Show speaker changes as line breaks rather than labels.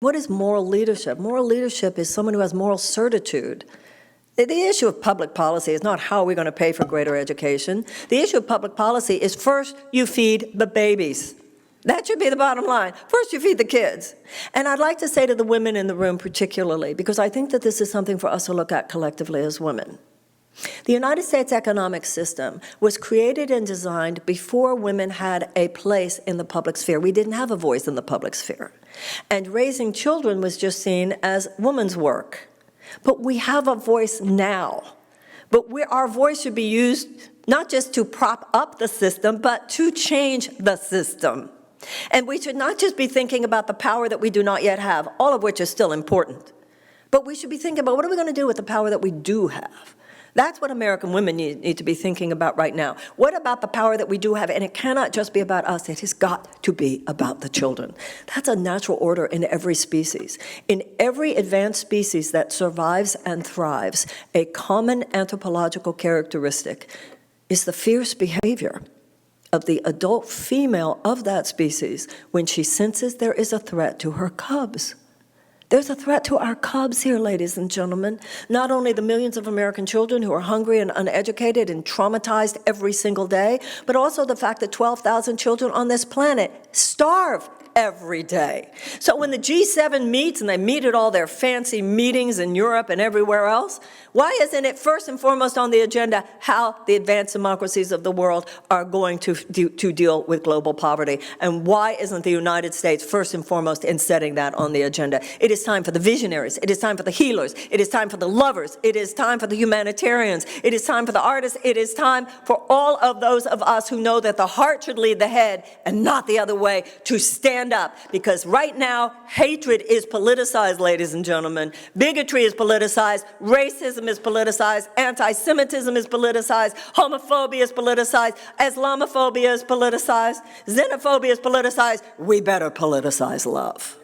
What is moral leadership? Moral leadership is someone who has moral certitude. The issue of public policy is not how we're going to pay for greater education. The issue of public policy is first you feed the babies. That should be the bottom line. First you feed the kids. And I'd like to say to the women in the room particularly, because I think that this is something for us to look at collectively as women. The United States economic system was created and designed before women had a place in the public sphere. We didn't have a voice in the public sphere. And raising children was just seen as woman's work. But we have a voice now. But our voice should be used not just to prop up the system, but to change the system. And we should not just be thinking about the power that we do not yet have, all of which is still important. But we should be thinking about what are we going to do with the power that we do have. That's what American women need to be thinking about right now. What about the power that we do have? And it cannot just be about us. It has got to be about the children. That's a natural order in every species. In every advanced species that survives and thrives, a common anthropological characteristic is the fierce behavior of the adult female of that species when she senses there is a threat to her cubs. There's a threat to our cubs here, ladies and gentlemen. Not only the millions of American children who are hungry and uneducated and traumatized every single day, but also the fact that 12,000 children on this planet starve every day. So when the G7 meets, and they meet at all their fancy meetings in Europe and everywhere else, why isn't it first and foremost on the agenda how the advanced democracies of the world are going to deal with global poverty? And why isn't the United States first and foremost in setting that on the agenda? It is time for the visionaries. It is time for the healers. It is time for the lovers. It is time for the humanitarians. It is time for the artists. It is time for all of those of us who know that the heart should lead the head and not the other way to stand up, because right now hatred is politicized, ladies and gentlemen. Bigotry is politicized, racism is politicized, anti-Semitism is politicized, homophobia is politicized, Islamophobia is politicized, xenophobia is politicized. We better politicize love.